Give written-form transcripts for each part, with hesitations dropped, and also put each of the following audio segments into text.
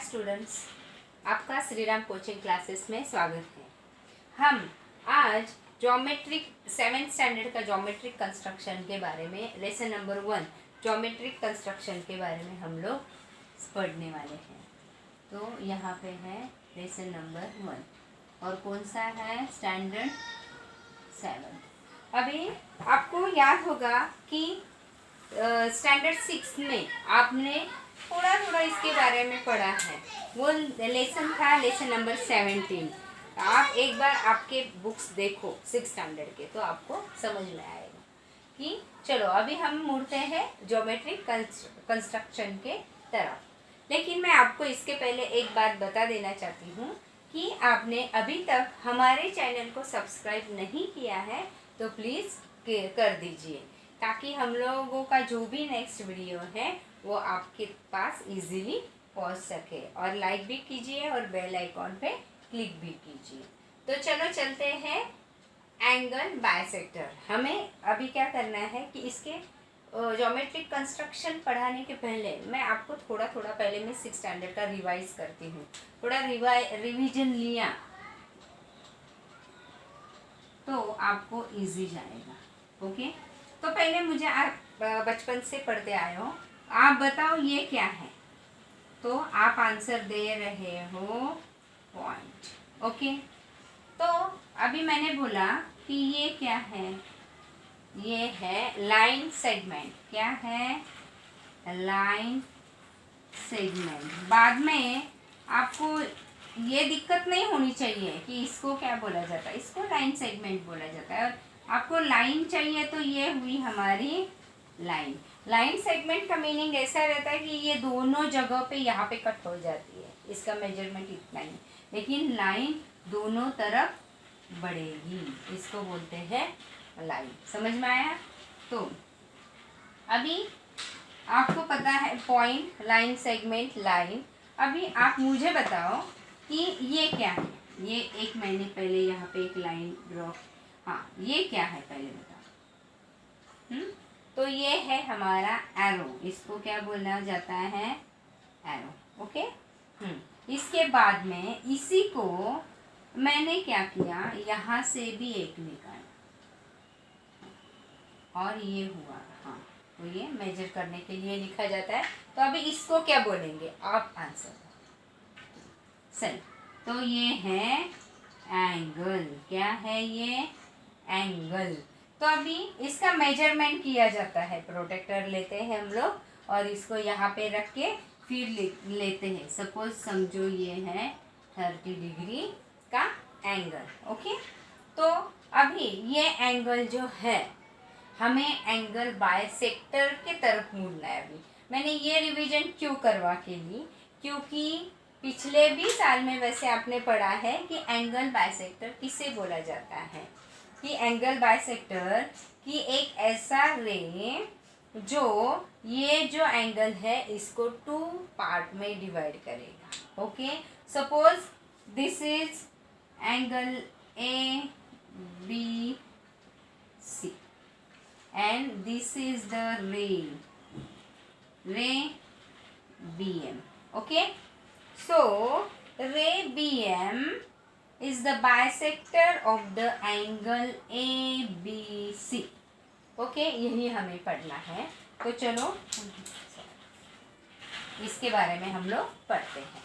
Students, आपका Shri Ram coaching classes में स्वागत है। हम आज ज्योमेट्रिक 7th स्टैंडर्ड का ज्योमेट्रिक कंस्ट्रक्शन के बारे में लेसन नंबर 1 ज्योमेट्रिक कंस्ट्रक्शन के बारे में हम लोग पढ़ने वाले हैं। तो यहाँ पे है लेसन नंबर 1 और कौन सा है? स्टैंडर्ड 7। अभी आपको याद होगा कि स्टैंडर्ड 6 में आपने थोड़ा थोड़ा इसके बारे में पढ़ा है। वो लेसन था लेसन नंबर 17। आप एक बार आपके बुक्स देखो 6 स्टैंडर्ड के, तो आपको समझ में आएगा कि चलो अभी हम मुड़ते हैं ज्योमेट्रिक कंस्ट्रक्शन के तरफ। लेकिन मैं आपको इसके पहले एक बात बता देना चाहती हूँ कि आपने अभी तक हमारे चैनल को सब्सक्राइब नहीं किया है तो प्लीज़ कर दीजिए, ताकि हम लोगों का जो भी नेक्स्ट वीडियो है वो आपके पास इजीली पहुंच सके। और लाइक भी कीजिए और बेल आइकॉन पे क्लिक भी कीजिए। तो चलो चलते हैं एंगल बाइसेक्टर। हमें अभी क्या करना है कि इसके ज्योमेट्रिक कंस्ट्रक्शन पढ़ाने के पहले मैं आपको थोड़ा थोड़ा पहले मैं 6 स्टैंडर्ड का रिवाइज करती हूँ। थोड़ा रिवीजन लिया तो आपको इजी जाएगा। ओके, तो पहले मुझे आप बचपन से पढ़ते आए हो, आप बताओ ये क्या है? तो आप आंसर दे रहे हो पॉइंट। ओके, तो अभी मैंने बोला कि ये क्या है? ये है लाइन सेगमेंट। क्या है? Line segment. बाद में आपको ये दिक्कत नहीं होनी चाहिए कि इसको क्या बोला जाता है। इसको लाइन सेगमेंट बोला जाता है। और आपको लाइन चाहिए तो ये हुई हमारी लाइन। लाइन सेगमेंट का मीनिंग ऐसा रहता है कि ये दोनों जगह पे यहाँ पे कट हो जाती है, इसका मेजरमेंट इतना ही, लेकिन लाइन दोनों तरफ बढ़ेगी, इसको बोलते हैं लाइन। समझ में आया? तो अभी आपको पता है पॉइंट, लाइन, सेगमेंट, लाइन। अभी आप मुझे बताओ कि ये क्या है? ये एक मैंने पहले यहाँ पे एक लाइन ड्रॉ, हाँ ये क्या है पहले बताओ। तो ये है हमारा एरो। इसको क्या बोला जाता है? एरो। ओके। इसके बाद में इसी को मैंने क्या किया, यहाँ से भी एक निकाला और ये हुआ। हाँ, तो ये मेजर करने के लिए लिखा जाता है। तो अभी इसको क्या बोलेंगे आप? आंसर सही। तो ये है एंगल। क्या है ये? एंगल। तो अभी इसका मेजरमेंट किया जाता है। प्रोटेक्टर लेते हैं हम लोग और इसको यहाँ पे रख के फिर लेते हैं। सपोज समझो ये है 30 डिग्री का एंगल। ओके, तो अभी ये एंगल जो है हमें एंगल बाइसेक्टर के तरफ मुड़ना है। अभी मैंने ये रिवीजन क्यों करवा के ली, क्योंकि पिछले भी साल में वैसे आपने पढ़ा है कि एंगल बाइसेक्टर किसे बोला जाता है, कि एंगल बाइसेक्टर की एक ऐसा रे जो ये जो एंगल है इसको 2 पार्ट में डिवाइड करेगा। Okay, suppose this is angle A B C and this is the ray B M. Okay, so ray BM is the bisector of the angle ABC. Okay, यही हमें पढ़ना है। तो चलो इसके बारे में हम लोग पढ़ते हैं।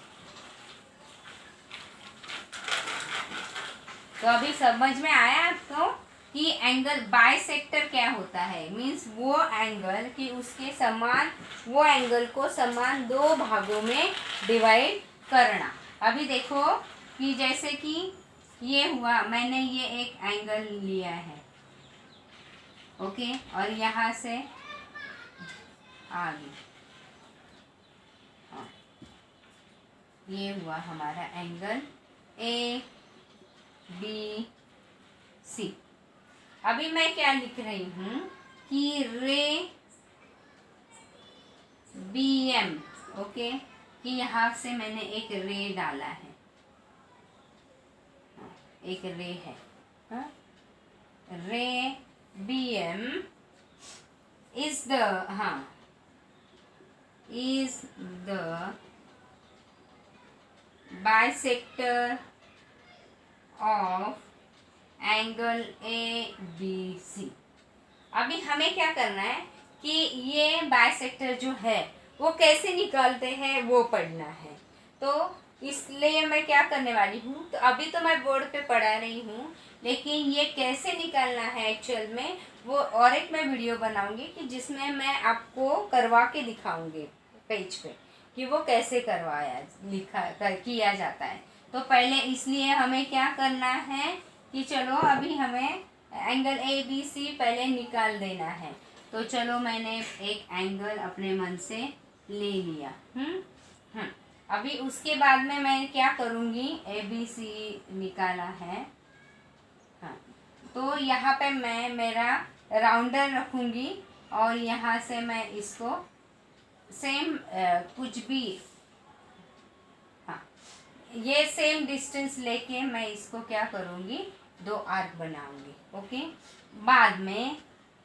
तो अभी समझ में आया आपको कि एंगल बाइसेक्टर क्या होता है? मीन्स वो एंगल कि उसके समान, वो एंगल को समान 2 भागों में डिवाइड करना। अभी देखो कि जैसे कि ये हुआ, मैंने ये एक एंगल लिया है। ओके, और यहाँ से आगे, हाँ, ये हुआ हमारा एंगल ए बी सी। अभी मैं क्या लिख रही हूँ कि रे बी एम। ओके, कि यहाँ से मैंने एक रे डाला है, एक रे है। हाँ? रे बी एम इज द, हाँ, is the bisector of angle ABC। अभी हमें क्या करना है कि ये बाइसेक्टर जो है वो कैसे निकालते हैं वो पढ़ना है। तो इसलिए मैं क्या करने वाली हूँ, तो अभी तो मैं बोर्ड पे पढ़ा रही हूँ, लेकिन ये कैसे निकालना है एक्चुअल में वो और एक मैं वीडियो बनाऊंगी कि जिसमें मैं आपको करवा के दिखाऊंगी पेज पे कि वो कैसे करवाया किया जाता है। तो पहले इसलिए हमें क्या करना है कि चलो अभी हमें एंगल ABC पहले निकाल देना है। तो चलो मैंने एक एंगल अपने मन से ले लिया। अभी उसके बाद में मैं क्या करूँगी, ABC निकाला है। हाँ, तो यहाँ पे मैं मेरा राउंडर रखूँगी और यहाँ से मैं इसको सेम कुछ भी, हाँ, ये सेम डिस्टेंस लेके मैं इसको क्या करूँगी, 2 आर्क बनाऊँगी। ओके, बाद में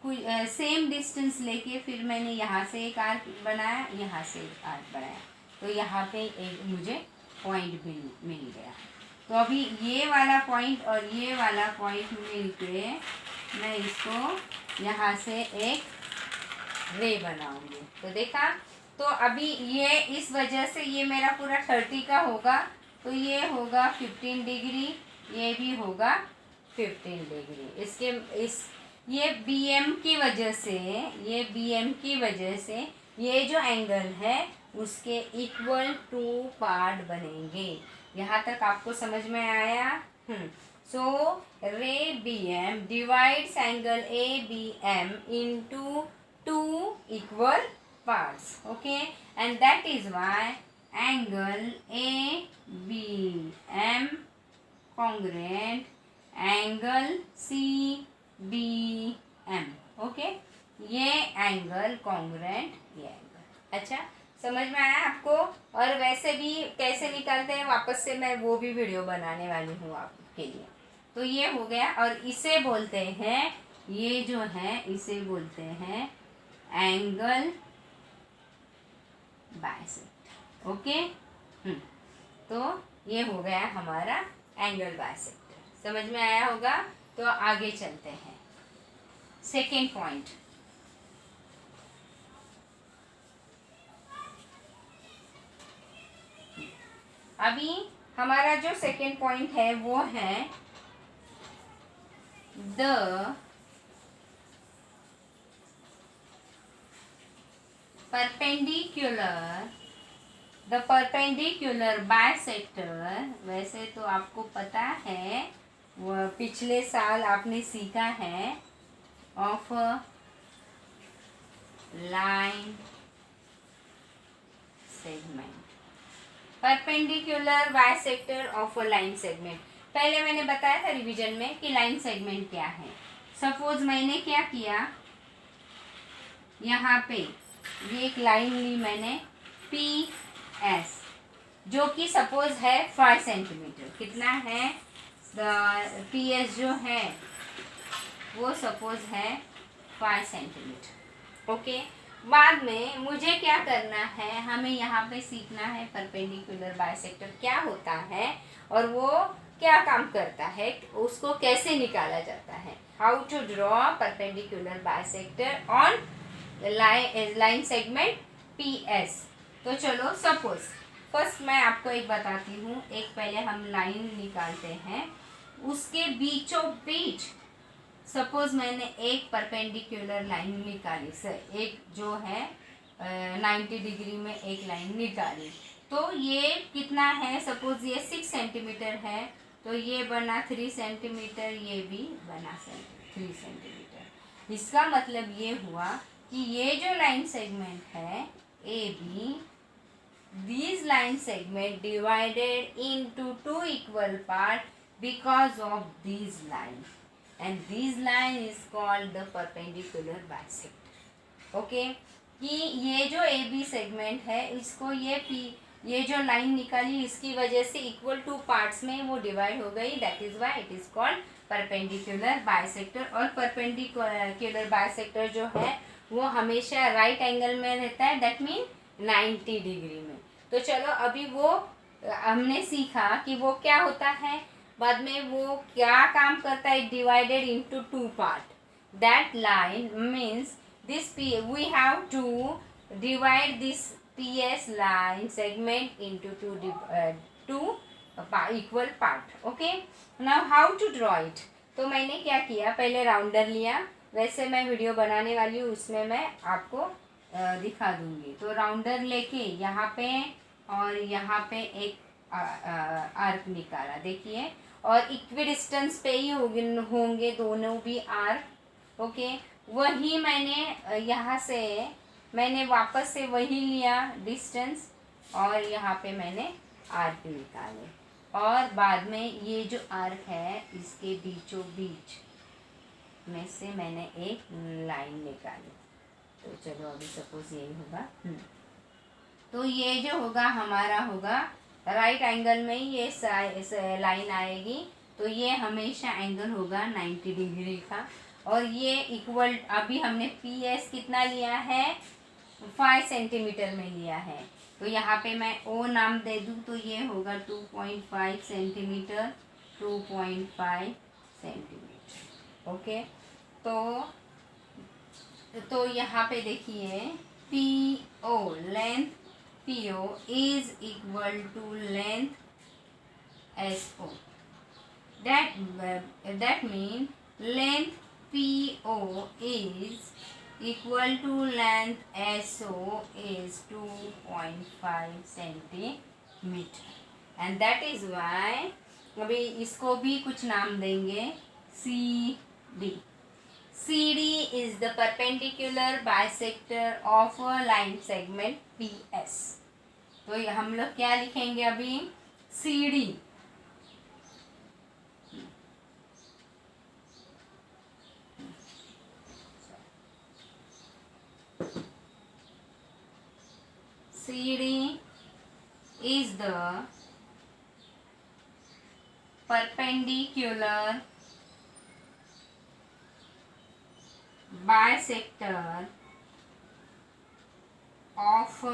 कुछ सेम डिस्टेंस लेके फिर मैंने यहाँ से एक आर्क बनाया, यहाँ से एक आर्क बनाया, तो यहाँ पे एक मुझे पॉइंट मिल गया। तो अभी ये वाला पॉइंट और ये वाला पॉइंट मिल के मैं इसको यहाँ से एक रे बनाऊंगी। तो देखा, तो अभी ये इस वजह से ये मेरा पूरा 30 का होगा, तो ये होगा 15 डिग्री, ये भी होगा 15 डिग्री। ये BM की वजह से, ये जो एंगल है उसके इक्वल 2 पार्ट बनेंगे। यहाँ तक आपको समझ में आया? सो रे BM divides angle ABM into 2 equal parts. Okay, and that is why angle ABM congruent angle CBM. Okay, ये एंगल कॉन्ग्रुएंट, ये एंगल। अच्छा, समझ में आया आपको? और वैसे भी कैसे निकालते हैं वापस से मैं वो भी वीडियो बनाने वाली हूँ आपके लिए। तो ये हो गया, और इसे बोलते हैं, ये जो है इसे बोलते हैं एंगल बाइसेक्टर। ओके, तो ये हो गया हमारा एंगल बाइसेक्टर। समझ में आया होगा? तो आगे चलते हैं। सेकेंड पॉइंट, अभी हमारा जो सेकेंड पॉइंट है वो है द परपेंडिकुलर बाइसेक्टर। वैसे तो आपको पता है, वो पिछले साल आपने सीखा है, of line segment, perpendicular bisector of a line segment. पहले मैंने बताया था रिवीजन में कि लाइन सेगमेंट क्या है। सपोज मैंने क्या किया, यहाँ पे ये एक लाइन ली मैंने PS, जो कि सपोज है 5 सेंटीमीटर। कितना है? PS जो है वो सपोज है 5 सेंटीमीटर। ओके, बाद में मुझे क्या करना है, हमें यहाँ पे सीखना है परपेंडिकुलर बाइसेक्टर क्या होता है और वो क्या काम करता है, उसको कैसे निकाला जाता है। How to draw perpendicular bisector on line segment PS। तो चलो, सपोज फर्स्ट मैं आपको एक बताती हूँ। एक पहले हम लाइन निकालते हैं, उसके बीचों बीच सपोज मैंने एक परपेंडिकुलर लाइन निकाली, सर एक जो है 90 डिग्री में एक लाइन निकाली। तो ये कितना है, सपोज ये 6 सेंटीमीटर है, तो ये बना 3 सेंटीमीटर, ये भी बना 3 सेंटीमीटर। इसका मतलब ये हुआ कि ये जो लाइन सेगमेंट है AB, these line segment divided into 2 equal part because of these lines, and this line is called the perpendicular bisector. Okay, कि ये जो AB सेगमेंट है इसको ये जो लाइन निकाली इसकी वजह से इक्वल 2 पार्ट्स में वो डिवाइड हो गई, that is why it is called perpendicular bisector. और परपेंडिकुलर बाइसेक्टर जो है वो हमेशा राइट एंगल में रहता है, दैट मीन 90 डिग्री में। तो चलो अभी वो हमने सीखा कि वो क्या होता है, बाद में वो क्या काम करता है, divided into two part. That line means this we have to divide this PS line segment into two equal part. Okay, now how to draw it. तो मैंने क्या किया, पहले राउंडर लिया, वैसे मैं वीडियो बनाने वाली हूँ उसमें मैं आपको दिखा दूंगी. तो राउंडर लेके यहाँ पे और यहाँ पे एक आर्क निकाला, देखिए, और इक्वी डिस्टेंस पे ही होंगे दोनों भी आर्क. ओके, वही मैंने यहाँ से मैंने वापस से वही लिया डिस्टेंस, और यहाँ पे मैंने आर्क निकाले, और बाद में ये जो आर्क है इसके बीचों बीच में से मैंने एक लाइन निकाली. तो चलो अभी सपोज यही होगा. तो ये जो होगा हमारा होगा राइट एंगल में ही ये लाइन आएगी. तो ये हमेशा एंगल होगा 90 डिग्री का. और ये इक्वल, अभी हमने PS कितना लिया है, 5 सेंटीमीटर में लिया है. तो यहाँ पे मैं O नाम दे दूँ तो ये होगा 2.5 सेंटीमीटर, 2.5 सेंटीमीटर. ओके, तो यहाँ पे देखिए PO length, PO is equal to length SO. that mean length PO is equal to length SO is 2.5 centimetre. and that is why अभी इसको भी कुछ नाम देंगे CD. CD is the perpendicular bisector of a line segment PS. तो हम लोग क्या लिखेंगे अभी, CD. CD is the perpendicular bisector of a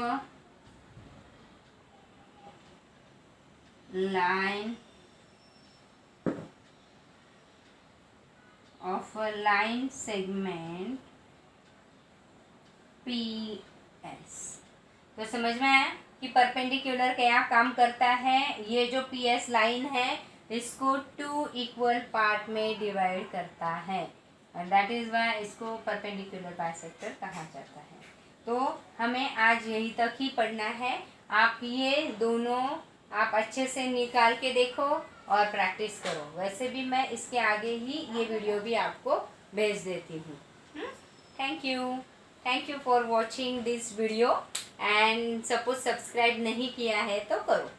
line segment PS. तो समझ में आया कि परपेंडिकुलर क्या काम करता है. ये जो PS लाइन है इसको 2 इक्वल पार्ट में डिवाइड करता है, एंड दैट इज वाई इसको परपेंडिकुलर बाइसेक्टर कहा जाता है. तो हमें आज यही तक ही पढ़ना है. आप ये दोनों आप अच्छे से निकाल के देखो और प्रैक्टिस करो. वैसे भी मैं इसके आगे ही ये वीडियो भी आपको भेज देती हूँ. Thank you for watching this video. And suppose subscribe नहीं किया है तो करो.